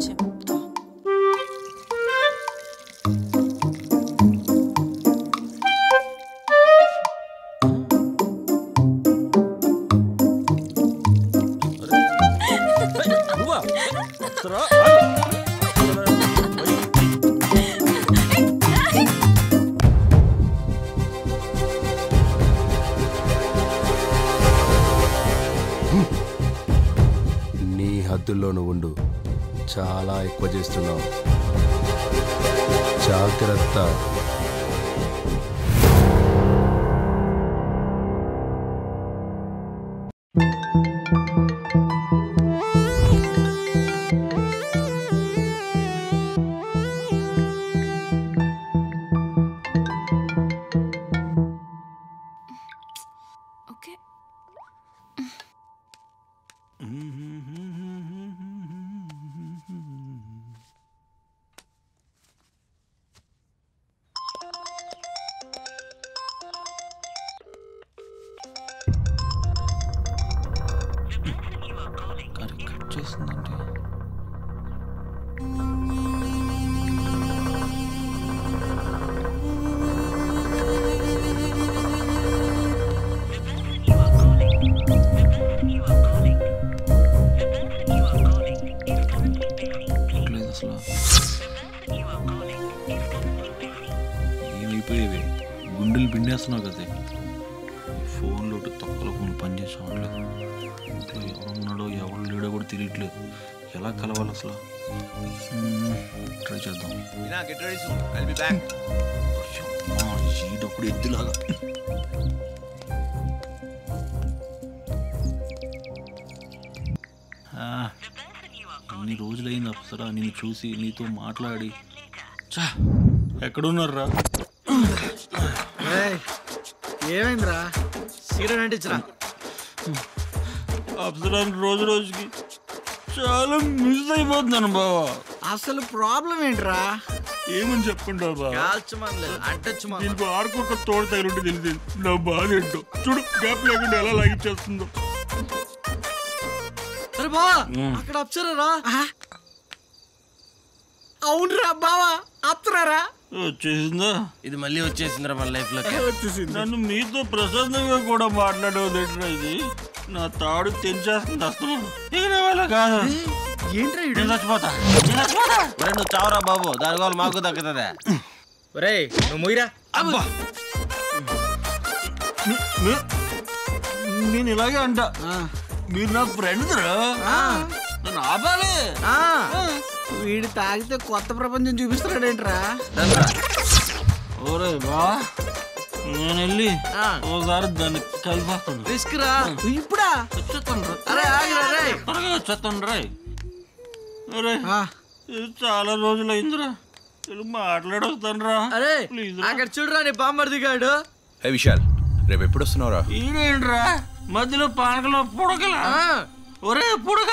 చెప్తా. నీ హద్దుల్లో నువ్వు ఉండు. చాలా ఎక్కువ చేస్తున్నావు. జాగ్రత్త. ఓకే. కట్ చేసిందండి. లేదు అసలు ఏమైపోయేవి గుండెలు పిండేస్తున్నావు కదా. ఫోన్లో తొక్కల ఫోన్ పనిచేసి చూడలేదు. ఇంట్లో ఎవరున్నాడో ఎవరు లేడో కూడా తెలియట్లేదు. ఎలా కలవాలి అసలు? ట్రై చేద్దాం. ఈడప్పుడు ఎద్దులాగా. ఎన్ని రోజులైంది అప్సరా నిన్ను చూసి, నీతో మాట్లాడి. చా ఎక్కడున్నారా? ఏమైందిరా? సీరియల్ అంటించరా? అప్సరాని రోజు రోజుకి చాలా మిస్ అయిపోతున్నాను బావా. అసలు ప్రాబ్లం ఏంట్రా? ఏమని చెప్పుకుంటావు బావా? దీనికి ఆడుకోక తోడు తగిలింటే తెలిసింది నా బాధ ఏంటో. చూడు గ్యాప్ లేకుండా ఎలా లాగిచ్చేస్తుందో. అరే బావా అక్కడ అప్సరారా? అవునరా బావా అప్సరారా? వచ్చేసిందా? ఇది మళ్ళీ వచ్చేసిందిరా మన లైఫ్ లో. నన్ను మీతో ప్రశాంతంగా కూడా మాట్లాడేది. ఇది నా తాడు తెంచేస్తుంది అసలు. ఇక నా వల్ల కాదు. ఏంట్రా నేను చచ్చిపోతా. నువ్వు చావరా బాబు, దాని వల్ల మాకు దక్కుతుందా? ఒరే నువ్వు మొయ్యరా. అబ్బా నేను ఇలాగే అంట. మీరు నా ఫ్రెండ్స్ రా, నన్ను ఆపాలి. వీడు తాగితే కొత్త ప్రపంచం చూపిస్తున్నాడేంట్రా? ఓరే బా, నేను వెళ్ళి ఓసారి దాన్ని కలిపేస్తాను. రిస్క్ రా. ఇప్పుడా? వచ్చేస్తాను. అరే త్వరగా వచ్చేస్తాను రా. అరే చాలా రోజులు అయిందిరా, మాట్లాడొస్తాను రా. అరే ప్లీజ్ అక్కడ చూడరా నీ బామ్మర్ దిగాడు. హే విశాల్, రేపు ఎప్పుడు వస్తున్నావురా? ఈడేంట్రా మధ్యలో పానకలో పుడకలా? ఒరే పుడక,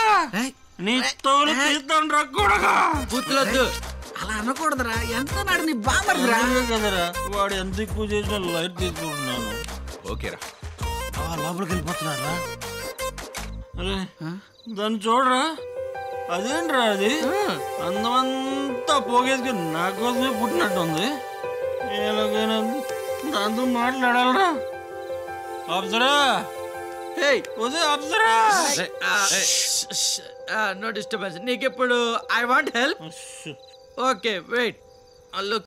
నీ తోలు తీస్తాను రా కొడక. బుద్ధులొద్దు, అలా అనకూడదురా. ఎంత నాడు నీ బామ్మర్దిరా కదరా. వాడు ఎంత ఎక్కువ చేసిన లైట్ తీసుకుంటున్నాను. ఓకేరా. లోపలికి వెళ్ళిపోతున్నాడు రా. అరే దాన్ని చూడరా, అదేంట్రా అది అందమంతా పోగేసుకుని నా కోసమే పుట్టినట్టుంది. ఎలాగైనా దాంతో మాట్లాడాలరా. Apsara, Apsara, no disturbance. నీకెప్పుడు I want help. Okay wait.